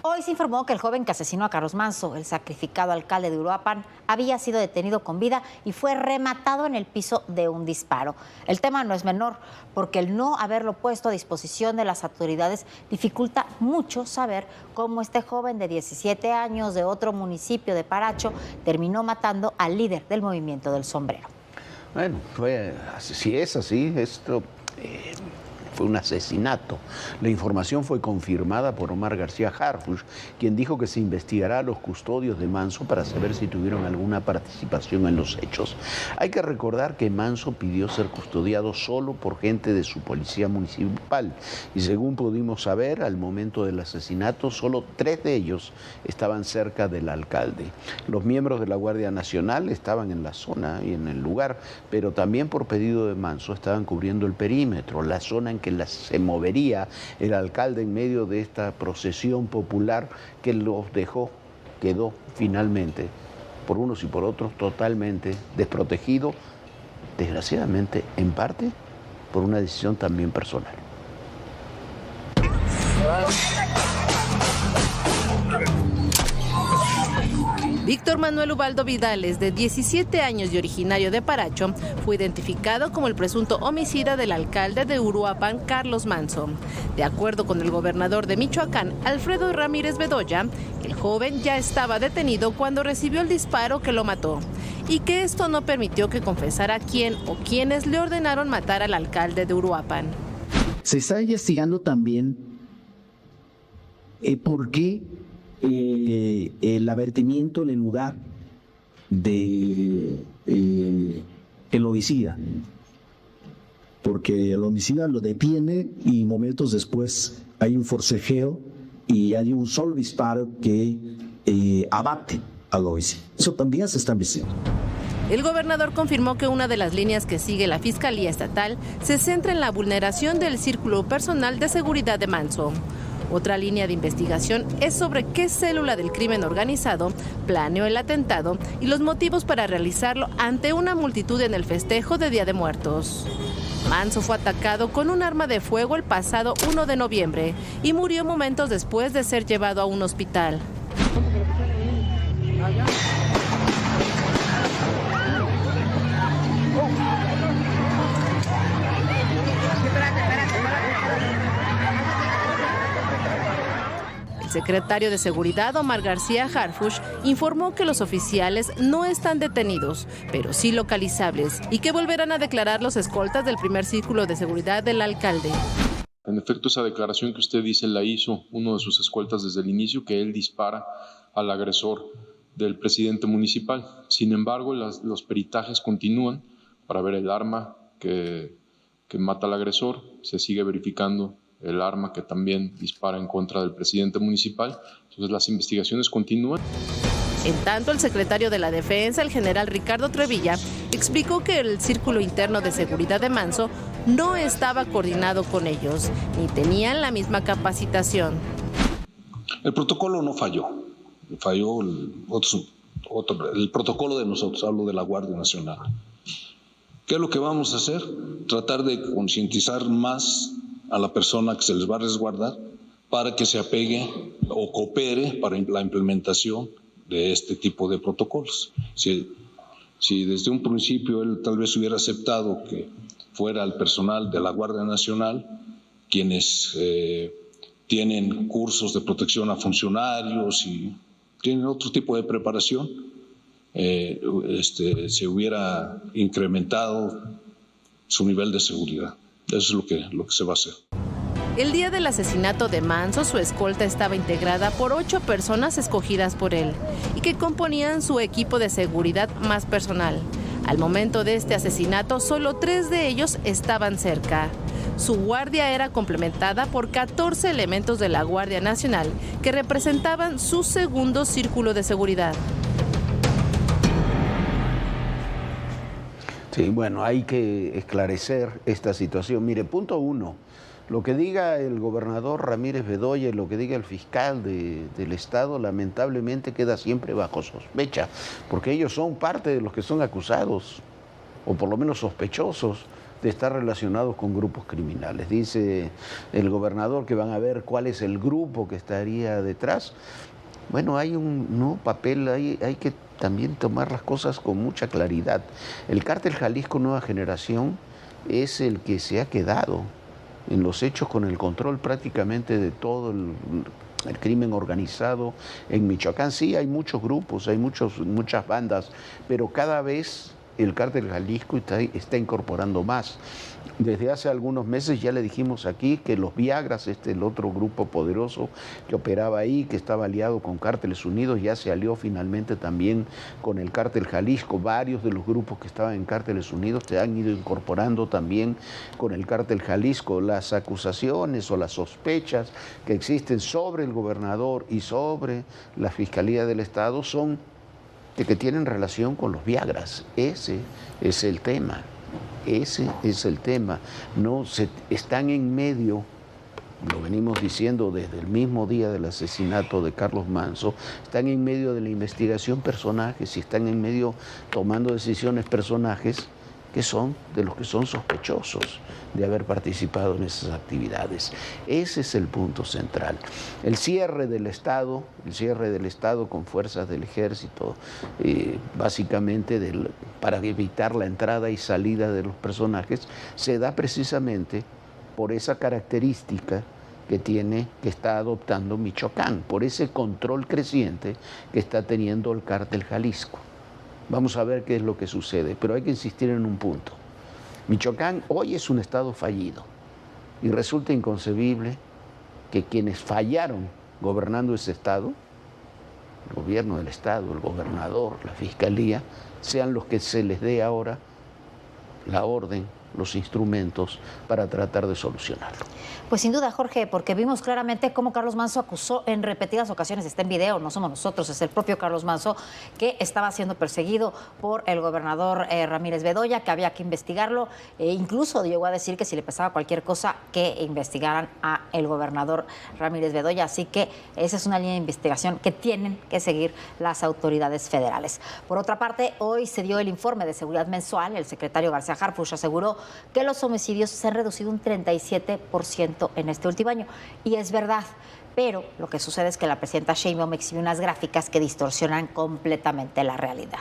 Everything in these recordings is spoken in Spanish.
Hoy se informó que el joven que asesinó a Carlos Manso, el sacrificado alcalde de Uruapan, había sido detenido con vida y fue rematado en el piso de un disparo. El tema no es menor, porque el no haberlo puesto a disposición de las autoridades dificulta mucho saber cómo este joven de 17 años de otro municipio de Paracho terminó matando al líder del movimiento del sombrero. Bueno, si es así, esto fue un asesinato. La información fue confirmada por Omar García Harfuch, quien dijo que se investigará a los custodios de Manso para saber si tuvieron alguna participación en los hechos. Hay que recordar que Manso pidió ser custodiado solo por gente de su policía municipal y según pudimos saber, al momento del asesinato, solo 3 de ellos estaban cerca del alcalde. Los miembros de la Guardia Nacional estaban en la zona y en el lugar, pero también por pedido de Manso estaban cubriendo el perímetro, la zona en que se movería el alcalde en medio de esta procesión popular que los quedó finalmente, por unos y por otros, totalmente desprotegido, desgraciadamente, en parte, por una decisión también personal. Víctor Manuel Ubaldo Vidales, de 17 años y originario de Paracho, fue identificado como el presunto homicida del alcalde de Uruapan, Carlos Manso. De acuerdo con el gobernador de Michoacán, Alfredo Ramírez Bedoya, el joven ya estaba detenido cuando recibió el disparo que lo mató, y que esto no permitió que confesara quién o quiénes le ordenaron matar al alcalde de Uruapan. Se está investigando también por qué el avertimiento en el lugar de el homicida, porque el homicida lo detiene y momentos después hay un forcejeo y hay un solo disparo que abate al homicida. Eso también se está investigando. El gobernador confirmó que una de las líneas que sigue la Fiscalía Estatal se centra en la vulneración del círculo personal de seguridad de Manso. Otra línea de investigación es sobre qué célula del crimen organizado planeó el atentado y los motivos para realizarlo ante una multitud en el festejo de Día de Muertos. Manso fue atacado con un arma de fuego el pasado 1 de noviembre y murió momentos después de ser llevado a un hospital. El secretario de Seguridad, Omar García Harfuch, informó que los oficiales no están detenidos, pero sí localizables, y que volverán a declarar los escoltas del primer círculo de seguridad del alcalde. En efecto, esa declaración que usted dice la hizo uno de sus escoltas desde el inicio, que él dispara al agresor del presidente municipal. Sin embargo, los peritajes continúan para ver el arma que mata al agresor. Se sigue verificando el arma que también dispara en contra del presidente municipal. Entonces las investigaciones continúan. En tanto, el secretario de la Defensa, el general Ricardo Trevilla, explicó que el círculo interno de seguridad de Manso no estaba coordinado con ellos, ni tenían la misma capacitación. El protocolo no falló, falló el protocolo de nosotros, hablo de la Guardia Nacional. ¿Qué es lo que vamos a hacer? Tratar de concientizar más a la persona que se les va a resguardar para que se apegue o coopere para la implementación de este tipo de protocolos. Si desde un principio él tal vez hubiera aceptado que fuera el personal de la Guardia Nacional quienes tienen cursos de protección a funcionarios y tienen otro tipo de preparación, se hubiera incrementado su nivel de seguridad. Eso es lo que se va a hacer. El día del asesinato de Manso, su escolta estaba integrada por 8 personas escogidas por él y que componían su equipo de seguridad más personal. Al momento de este asesinato, solo 3 de ellos estaban cerca. Su guardia era complementada por 14 elementos de la Guardia Nacional que representaban su segundo círculo de seguridad. Sí, bueno, hay que esclarecer esta situación. Mire, punto 1, lo que diga el gobernador Ramírez Bedoya y lo que diga el fiscal del Estado, lamentablemente queda siempre bajo sospecha, porque ellos son parte de los que son acusados, o por lo menos sospechosos, de estar relacionados con grupos criminales. Dice el gobernador que van a ver cuál es el grupo que estaría detrás. Bueno, hay un papel, hay que también tomar las cosas con mucha claridad. El cártel Jalisco Nueva Generación es el que se ha quedado en los hechos con el control prácticamente de todo el crimen organizado en Michoacán. Sí, hay muchos grupos, hay muchas bandas, pero cada vez el cártel Jalisco está incorporando más. Desde hace algunos meses ya le dijimos aquí que los Viagras, el otro grupo poderoso que operaba ahí, que estaba aliado con Cárteles Unidos, ya se alió finalmente también con el cártel Jalisco. Varios de los grupos que estaban en Cárteles Unidos se han ido incorporando también con el cártel Jalisco. Las acusaciones o las sospechas que existen sobre el gobernador y sobre la Fiscalía del Estado son de que tienen relación con los Viagras. Ese es el tema. Ese es el tema. No están en medio, lo venimos diciendo desde el mismo día del asesinato de Carlos Manso, están en medio de la investigación personajes y están en medio tomando decisiones personajes que son de los que son sospechosos de haber participado en esas actividades. Ese es el punto central. El cierre del Estado con fuerzas del Ejército, básicamente para evitar la entrada y salida de los personajes, se da precisamente por esa característica que está adoptando Michoacán, por ese control creciente que está teniendo el cártel Jalisco. Vamos a ver qué es lo que sucede, pero hay que insistir en un punto. Michoacán hoy es un estado fallido y resulta inconcebible que quienes fallaron gobernando ese estado, el gobierno del estado, el gobernador, la fiscalía, sean los que se les dé ahora la orden, los instrumentos para tratar de solucionarlo. Pues sin duda, Jorge, porque vimos claramente cómo Carlos Manso acusó en repetidas ocasiones, está en video, no somos nosotros, es el propio Carlos Manso, que estaba siendo perseguido por el gobernador Ramírez Bedoya, que había que investigarlo, incluso llegó a decir que si le pasaba cualquier cosa, que investigaran a el gobernador Ramírez Bedoya, así que esa es una línea de investigación que tienen que seguir las autoridades federales. Por otra parte, hoy se dio el informe de seguridad mensual, el secretario García Harfuch aseguró que los homicidios se han reducido un 37% en este último año. Y es verdad, pero lo que sucede es que la presidenta Sheinbaum exhibe unas gráficas que distorsionan completamente la realidad.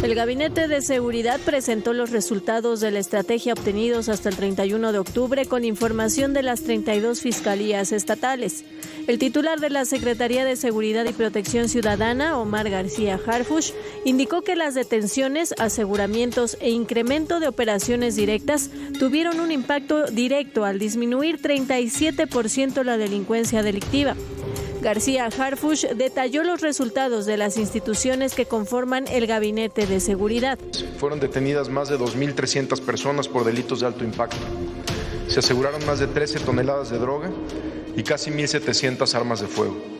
El Gabinete de Seguridad presentó los resultados de la estrategia obtenidos hasta el 31 de octubre con información de las 32 fiscalías estatales. El titular de la Secretaría de Seguridad y Protección Ciudadana, Omar García Harfuch, indicó que las detenciones, aseguramientos e incremento de operaciones directas tuvieron un impacto directo al disminuir 37% la delincuencia delictiva. García Harfuch detalló los resultados de las instituciones que conforman el Gabinete de Seguridad. Fueron detenidas más de 2.300 personas por delitos de alto impacto. Se aseguraron más de 13 toneladas de droga y casi 1.700 armas de fuego.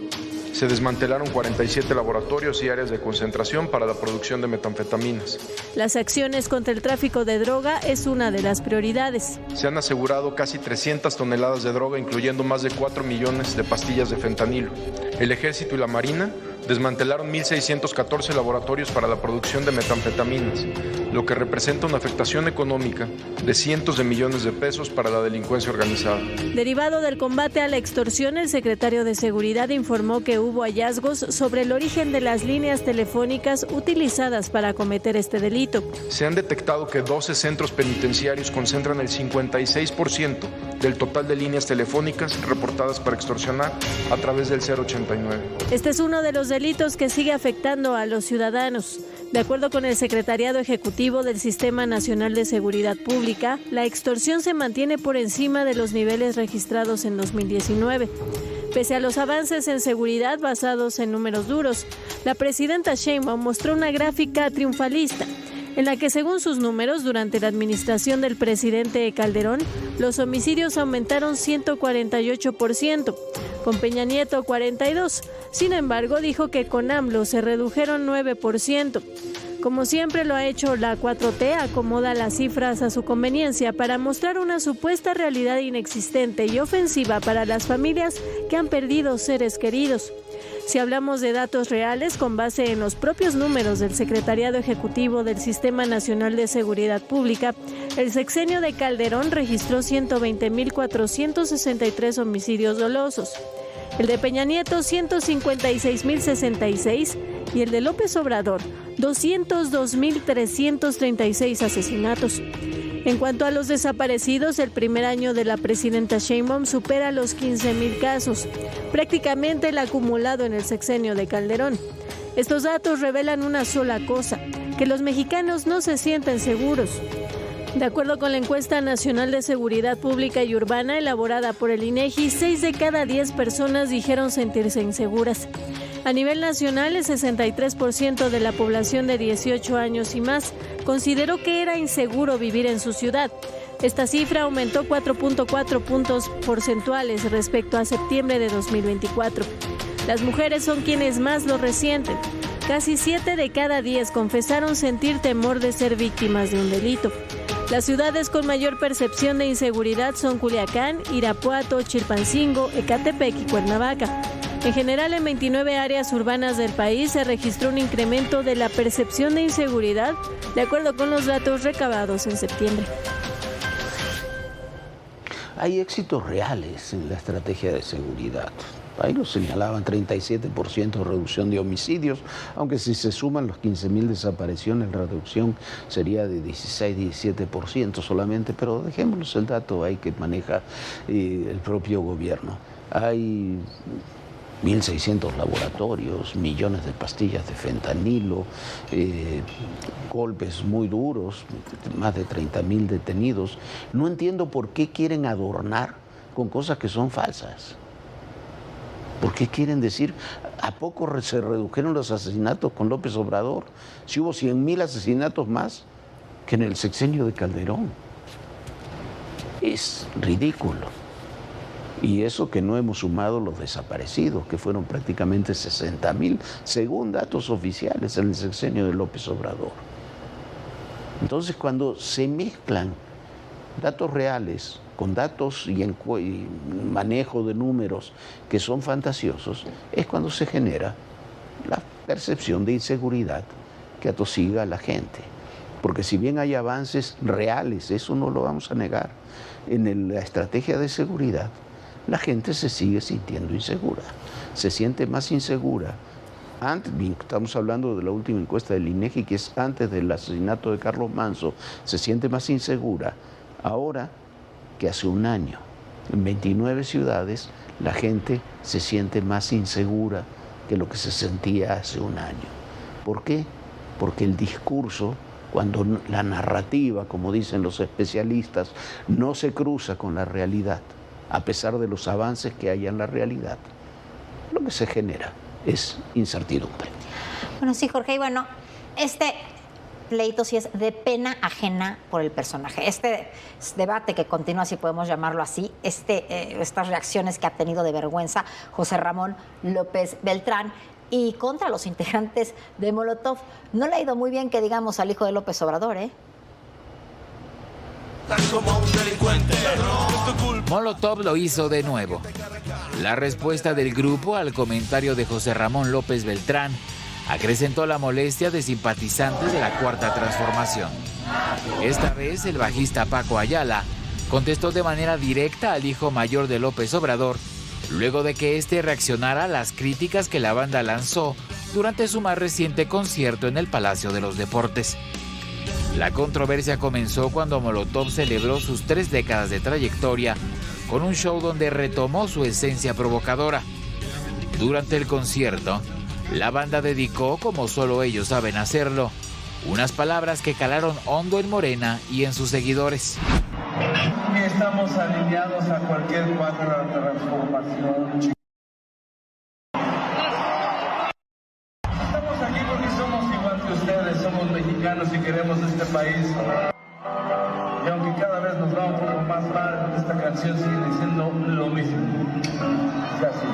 Se desmantelaron 47 laboratorios y áreas de concentración para la producción de metanfetaminas. Las acciones contra el tráfico de droga es una de las prioridades. Se han asegurado casi 300 toneladas de droga, incluyendo más de 4 millones de pastillas de fentanilo. El Ejército y la Marina desmantelaron 1.614 laboratorios para la producción de metanfetaminas, lo que representa una afectación económica de cientos de millones de pesos para la delincuencia organizada. Derivado del combate a la extorsión, el secretario de Seguridad informó que hubo hallazgos sobre el origen de las líneas telefónicas utilizadas para cometer este delito. Se han detectado que 12 centros penitenciarios concentran el 56% del total de líneas telefónicas reportadas para extorsionar a través del 089. Este es uno de los delitos que sigue afectando a los ciudadanos. De acuerdo con el Secretariado Ejecutivo del Sistema Nacional de Seguridad Pública, la extorsión se mantiene por encima de los niveles registrados en 2019. Pese a los avances en seguridad basados en números duros, la presidenta Sheinbaum mostró una gráfica triunfalista, en la que según sus números, durante la administración del presidente Calderón, los homicidios aumentaron 148%, con Peña Nieto 42%. Sin embargo, dijo que con AMLO se redujeron 9%. Como siempre lo ha hecho la 4T, acomoda las cifras a su conveniencia para mostrar una supuesta realidad inexistente y ofensiva para las familias que han perdido seres queridos. Si hablamos de datos reales, con base en los propios números del Secretariado Ejecutivo del Sistema Nacional de Seguridad Pública, el sexenio de Calderón registró 120.463 homicidios dolosos, el de Peña Nieto 156.066 y el de López Obrador 202.336 asesinatos. En cuanto a los desaparecidos, el primer año de la presidenta Sheinbaum supera los 15.000 casos, prácticamente el acumulado en el sexenio de Calderón. Estos datos revelan una sola cosa, que los mexicanos no se sienten seguros. De acuerdo con la encuesta nacional de seguridad pública y urbana elaborada por el INEGI, 6 de cada 10 personas dijeron sentirse inseguras. A nivel nacional, el 63% de la población de 18 años y más consideró que era inseguro vivir en su ciudad. Esta cifra aumentó 4.4 puntos porcentuales respecto a septiembre de 2024. Las mujeres son quienes más lo resienten. Casi 7 de cada 10 confesaron sentir temor de ser víctimas de un delito. Las ciudades con mayor percepción de inseguridad son Culiacán, Irapuato, Chilpancingo, Ecatepec y Cuernavaca. En general, en 29 áreas urbanas del país se registró un incremento de la percepción de inseguridad, de acuerdo con los datos recabados en septiembre. Hay éxitos reales en la estrategia de seguridad. Ahí lo señalaban, 37% reducción de homicidios, aunque si se suman los 15.000 desapariciones, la reducción sería de 16-17% solamente, pero dejémoslos el dato ahí que maneja el propio gobierno. Hay 1.600 laboratorios, millones de pastillas de fentanilo, golpes muy duros, más de 30.000 detenidos. No entiendo por qué quieren adornar con cosas que son falsas. ¿Por qué quieren decir, a poco se redujeron los asesinatos con López Obrador? Si hubo 100.000 asesinatos más que en el sexenio de Calderón. Es ridículo. Y eso que no hemos sumado los desaparecidos, que fueron prácticamente 60.000, según datos oficiales en el sexenio de López Obrador. Entonces, cuando se mezclan datos reales con datos y manejo de números que son fantasiosos, es cuando se genera la percepción de inseguridad que atosiga a la gente. Porque si bien hay avances reales, eso no lo vamos a negar, en la estrategia de seguridad, la gente se sigue sintiendo insegura, se siente más insegura. Antes, estamos hablando de la última encuesta del INEGI, que es antes del asesinato de Carlos Manso, se siente más insegura ahora que hace un año. En 29 ciudades la gente se siente más insegura que lo que se sentía hace un año. ¿Por qué? Porque el discurso, cuando la narrativa, como dicen los especialistas, no se cruza con la realidad, a pesar de los avances que hay en la realidad, lo que se genera es incertidumbre. Bueno, sí, Jorge, y bueno, este pleito sí es de pena ajena por el personaje. Este debate que continúa, si podemos llamarlo así, estas reacciones que ha tenido de vergüenza José Ramón López Beltrán y contra los integrantes de Molotov, no le ha ido muy bien, que digamos, al hijo de López Obrador, ¿eh? Molotov lo hizo de nuevo. La respuesta del grupo al comentario de José Ramón López Beltrán acrecentó la molestia de simpatizantes de la Cuarta Transformación. Esta vez el bajista Paco Ayala contestó de manera directa al hijo mayor de López Obrador, luego de que éste reaccionara a las críticas que la banda lanzó durante su más reciente concierto en el Palacio de los Deportes. La controversia comenzó cuando Molotov celebró sus 3 décadas de trayectoria con un show donde retomó su esencia provocadora. Durante el concierto, la banda dedicó, como solo ellos saben hacerlo, unas palabras que calaron hondo en Morena y en sus seguidores. Estamos alineados a cualquier cuadro de transformación. Estamos aquí porque somos igual que ustedes, somos mexicanos y queremos este país. Y aunque cada vez nos va un poco más mal, esta canción sigue diciendo lo mismo. Casi.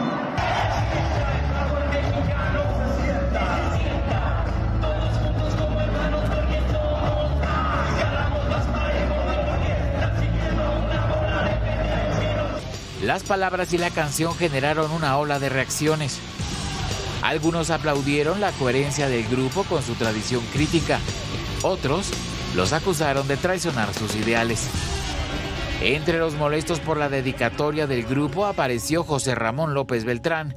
Las palabras y la canción generaron una ola de reacciones. Algunos aplaudieron la coherencia del grupo con su tradición crítica. Otros los acusaron de traicionar sus ideales. Entre los molestos por la dedicatoria del grupo apareció José Ramón López Beltrán,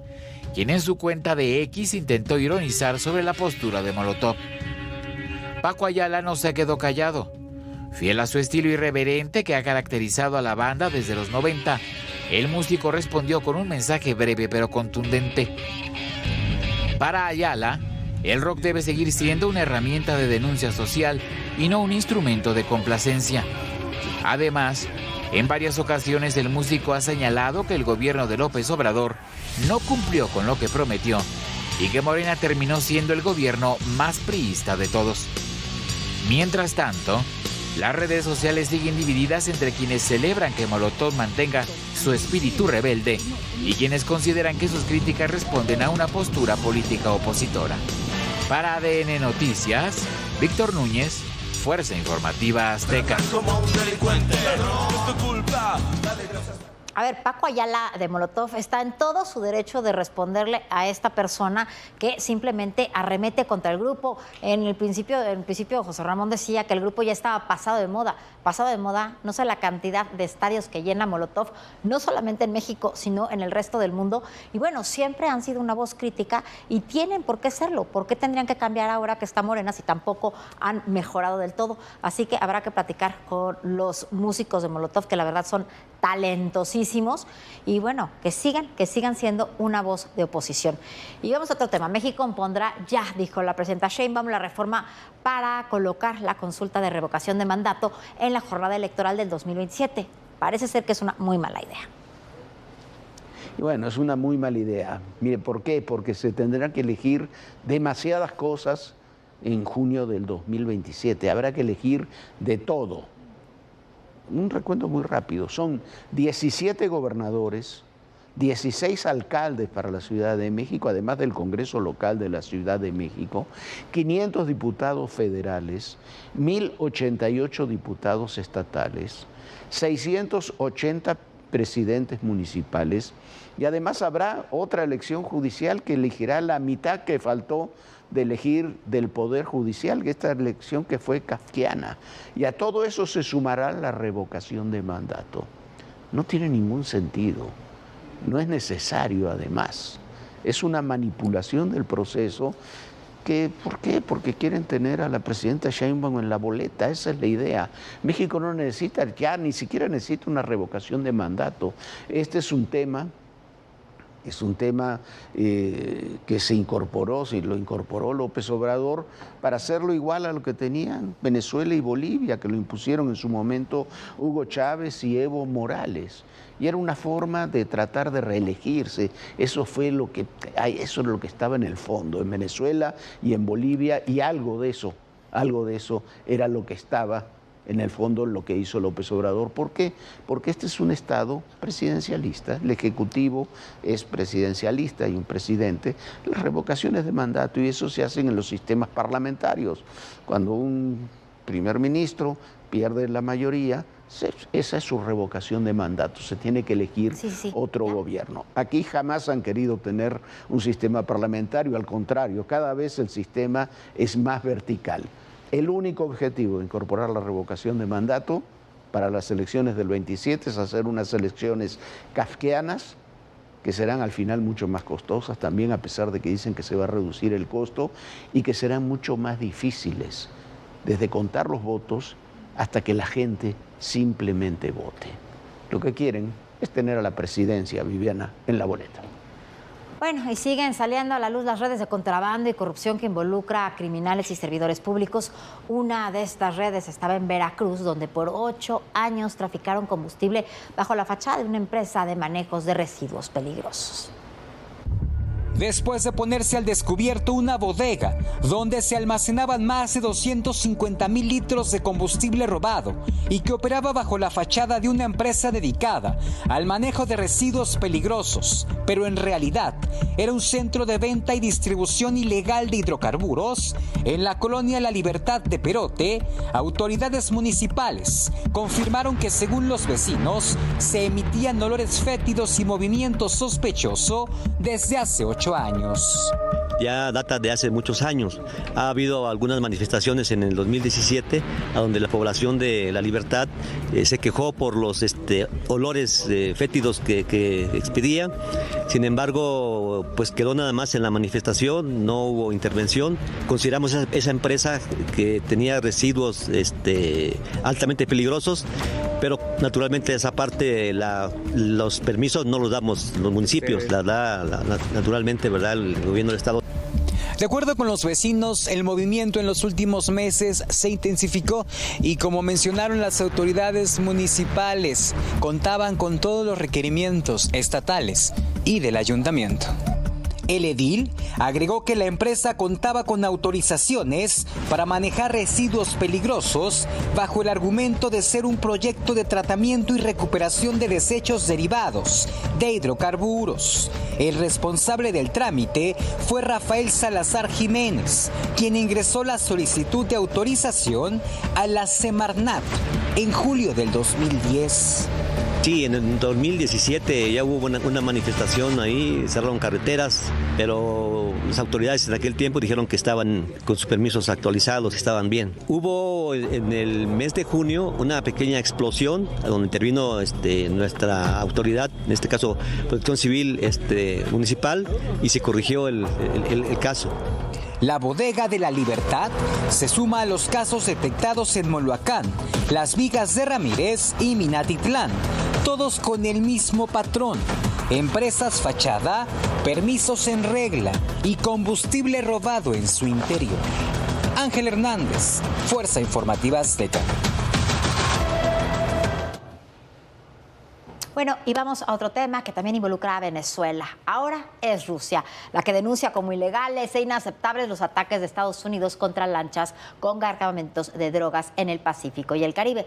quien en su cuenta de X intentó ironizar sobre la postura de Molotov. Paco Ayala no se quedó callado. Fiel a su estilo irreverente que ha caracterizado a la banda desde los 90, el músico respondió con un mensaje breve pero contundente. Para Ayala, el rock debe seguir siendo una herramienta de denuncia social y no un instrumento de complacencia. Además, en varias ocasiones el músico ha señalado que el gobierno de López Obrador no cumplió con lo que prometió y que Morena terminó siendo el gobierno más priista de todos. Mientras tanto, las redes sociales siguen divididas entre quienes celebran que Molotov mantenga su espíritu rebelde y quienes consideran que sus críticas responden a una postura política opositora. Para ADN Noticias, Víctor Núñez, Fuerza Informativa Azteca. A ver, Paco Ayala de Molotov está en todo su derecho de responderle a esta persona que simplemente arremete contra el grupo. En el principio José Ramón decía que el grupo ya estaba pasado de moda. Pasado de moda, no sé la cantidad de estadios que llena Molotov, no solamente en México, sino en el resto del mundo. Y bueno, siempre han sido una voz crítica y tienen por qué serlo. ¿Por qué tendrían que cambiar ahora que está Morena si tampoco han mejorado del todo? Así que habrá que platicar con los músicos de Molotov, que la verdad son talentosísimos, y bueno, que sigan siendo una voz de oposición. Y vamos a otro tema. México pondrá ya, dijo la presidenta Sheinbaum, la reforma para colocar la consulta de revocación de mandato en la jornada electoral del 2027. Parece ser que es una muy mala idea. Y bueno, es una muy mala idea. Mire, ¿por qué? Porque se tendrán que elegir demasiadas cosas en junio del 2027. Habrá que elegir de todo. Un recuento muy rápido, son 17 gobernadores, 16 alcaldes para la Ciudad de México, además del Congreso local de la Ciudad de México, 500 diputados federales, 1.088 diputados estatales, 680 presidentes municipales, y además habrá otra elección judicial que elegirá la mitad que faltó de elegir del Poder Judicial, que esta elección que fue kafkiana. Y a todo eso se sumará la revocación de mandato. No tiene ningún sentido, no es necesario además. Es una manipulación del proceso que, ¿por qué? Porque quieren tener a la presidenta Sheinbaum en la boleta, esa es la idea. México no necesita, ya ni siquiera necesita una revocación de mandato. Este es un tema que se lo incorporó López Obrador para hacerlo igual a lo que tenían Venezuela y Bolivia, que lo impusieron en su momento Hugo Chávez y Evo Morales. Y era una forma de tratar de reelegirse. Eso es lo que estaba en el fondo, en Venezuela y en Bolivia, y algo de eso era lo que estaba en el fondo lo que hizo López Obrador. ¿Por qué? Porque este es un Estado presidencialista, el Ejecutivo es presidencialista y un presidente. Las revocaciones de mandato, y eso se hacen en los sistemas parlamentarios. Cuando un primer ministro pierde la mayoría, esa es su revocación de mandato, se tiene que elegir otro gobierno. Aquí jamás han querido tener un sistema parlamentario, al contrario, cada vez el sistema es más vertical. El único objetivo de incorporar la revocación de mandato para las elecciones del 27 es hacer unas elecciones kafkianas que serán al final mucho más costosas también, a pesar de que dicen que se va a reducir el costo, y que serán mucho más difíciles, desde contar los votos hasta que la gente simplemente vote. Lo que quieren es tener a la presidencia, Viviana, en la boleta. Bueno, y siguen saliendo a la luz las redes de contrabando y corrupción que involucra a criminales y servidores públicos. Una de estas redes estaba en Veracruz, donde por 8 años traficaron combustible bajo la fachada de una empresa de manejos de residuos peligrosos. Después de ponerse al descubierto una bodega donde se almacenaban más de 250,000 litros de combustible robado y que operaba bajo la fachada de una empresa dedicada al manejo de residuos peligrosos, pero en realidad era un centro de venta y distribución ilegal de hidrocarburos, en la colonia La Libertad de Perote, autoridades municipales confirmaron que, según los vecinos, se emitían olores fétidos y movimiento sospechoso desde hace 8 años. ya data de hace muchos años. Ha habido algunas manifestaciones en el 2017, a donde la población de La Libertad se quejó por los olores fétidos que expedía. Sin embargo, pues quedó nada más en la manifestación, no hubo intervención. Consideramos esa empresa que tenía residuos altamente peligrosos, pero naturalmente esa parte, los permisos no los damos los municipios, la da naturalmente, ¿verdad?, el gobierno del estado. De acuerdo con los vecinos, el movimiento en los últimos meses se intensificó y, como mencionaron las autoridades municipales, contaban con todos los requerimientos estatales y del ayuntamiento. El edil agregó que la empresa contaba con autorizaciones para manejar residuos peligrosos bajo el argumento de ser un proyecto de tratamiento y recuperación de desechos derivados de hidrocarburos. El responsable del trámite fue Rafael Salazar Jiménez, quien ingresó la solicitud de autorización a la Semarnat en julio del 2010. Sí, en el 2017 ya hubo una manifestación ahí, cerraron carreteras, pero las autoridades en aquel tiempo dijeron que estaban con sus permisos actualizados, que estaban bien. Hubo en el mes de junio una pequeña explosión donde intervino nuestra autoridad, en este caso Protección Civil municipal, y se corrigió el caso. La bodega de La Libertad se suma a los casos detectados en Moloacán, Las Vigas de Ramírez y Minatitlán, todos con el mismo patrón: empresas fachada, permisos en regla y combustible robado en su interior. Ángel Hernández, Fuerza Informativa Azteca. Bueno, y vamos a otro tema que también involucra a Venezuela. Ahora es Rusia la que denuncia como ilegales e inaceptables los ataques de Estados Unidos contra lanchas con cargamentos de drogas en el Pacífico y el Caribe.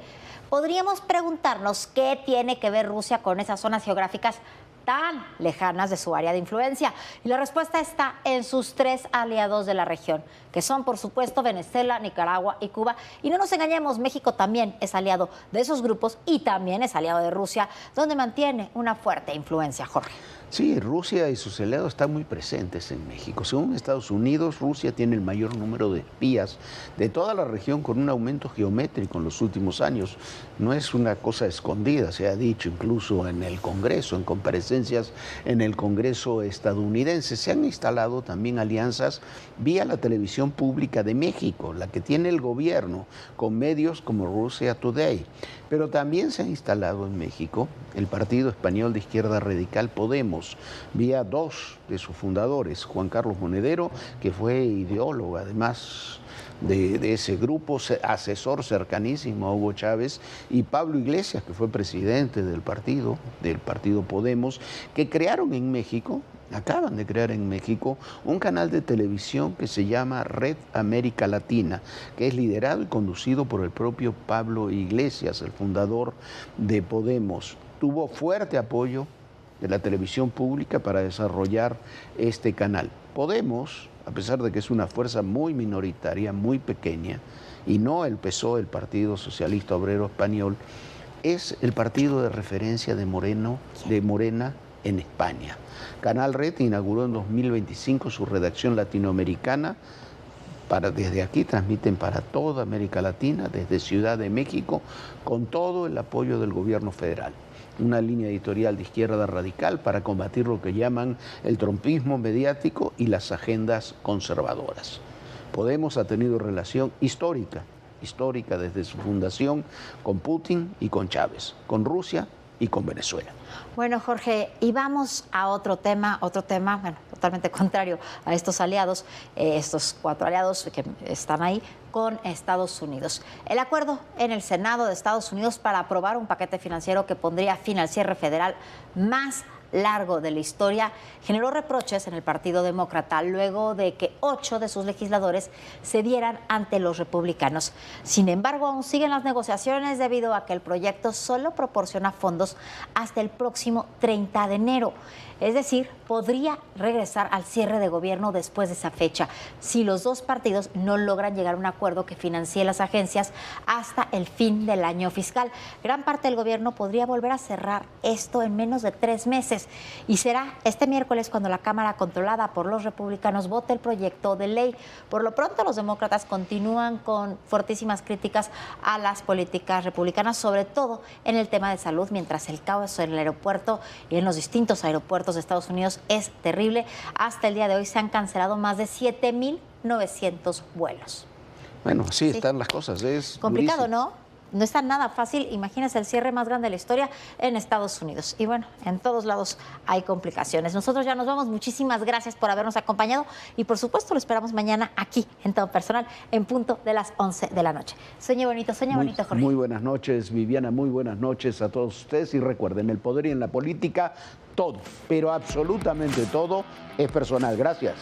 Podríamos preguntarnos qué tiene que ver Rusia con esas zonas geográficas tan lejanas de su área de influencia. Y la respuesta está en sus tres aliados de la región, que son, por supuesto, Venezuela, Nicaragua y Cuba. Y no nos engañemos, México también es aliado de esos grupos y también es aliado de Rusia, donde mantiene una fuerte influencia, Jorge. Sí, Rusia y sus aliados están muy presentes en México. Según Estados Unidos, Rusia tiene el mayor número de espías de toda la región, con un aumento geométrico en los últimos años. No es una cosa escondida, se ha dicho incluso en el Congreso, en comparecencias en el Congreso estadounidense. Se han instalado también alianzas vía la televisión pública de México, la que tiene el gobierno, con medios como Russia Today. Pero también se ha instalado en México el partido español de izquierda radical Podemos, vía dos de sus fundadores, Juan Carlos Monedero, que fue ideólogo además de ese grupo, asesor cercanísimo a Hugo Chávez, y Pablo Iglesias, que fue presidente del partido Podemos, que crearon en México, acaban de crear en México, un canal de televisión que se llama Red América Latina, que es liderado y conducido por el propio Pablo Iglesias, el fundador de Podemos. Tuvo fuerte apoyo de la televisión pública para desarrollar este canal. Podemos, a pesar de que es una fuerza muy minoritaria, muy pequeña, y no el PSOE, el Partido Socialista Obrero Español, es el partido de referencia de Morena en España. Canal Red inauguró en 2025 su redacción latinoamericana. Desde aquí transmiten para toda América Latina, desde Ciudad de México, con todo el apoyo del gobierno federal. Una línea editorial de izquierda radical para combatir lo que llaman el trumpismo mediático y las agendas conservadoras. Podemos ha tenido relación histórica desde su fundación con Putin y con Chávez, con Rusia y con Venezuela. Bueno, Jorge, y vamos a otro tema, bueno, totalmente contrario a estos aliados, estos cuatro aliados que están ahí con Estados Unidos. El acuerdo en el Senado de Estados Unidos para aprobar un paquete financiero que pondría fin al cierre federal más largo de la historia generó reproches en el Partido Demócrata luego de que 8 de sus legisladores cedieran ante los republicanos. Sin embargo, aún siguen las negociaciones debido a que el proyecto solo proporciona fondos hasta el próximo 30 de enero. Es decir, podría regresar al cierre de gobierno después de esa fecha, si los dos partidos no logran llegar a un acuerdo que financie las agencias hasta el fin del año fiscal. Gran parte del gobierno podría volver a cerrar esto en menos de 3 meses. Y será este miércoles cuando la Cámara, controlada por los republicanos, vote el proyecto de ley. Por lo pronto, los demócratas continúan con fortísimas críticas a las políticas republicanas, sobre todo en el tema de salud, mientras el caos en el aeropuerto y en los distintos aeropuertos de Estados Unidos es terrible. Hasta el día de hoy se han cancelado más de 7,900 vuelos. Bueno, así están las cosas. Es complicado, durísimo. ¿no? No está nada fácil. Imagínense el cierre más grande de la historia en Estados Unidos. Y bueno, en todos lados hay complicaciones. Nosotros ya nos vamos. Muchísimas gracias por habernos acompañado. Y por supuesto, lo esperamos mañana aquí en Todo Personal, en punto de las 11 de la noche. Sueñe bonito, Jorge. Muy buenas noches, Viviana. Muy buenas noches a todos ustedes. Y recuerden, el poder y en la política, todo, pero absolutamente todo es personal. Gracias.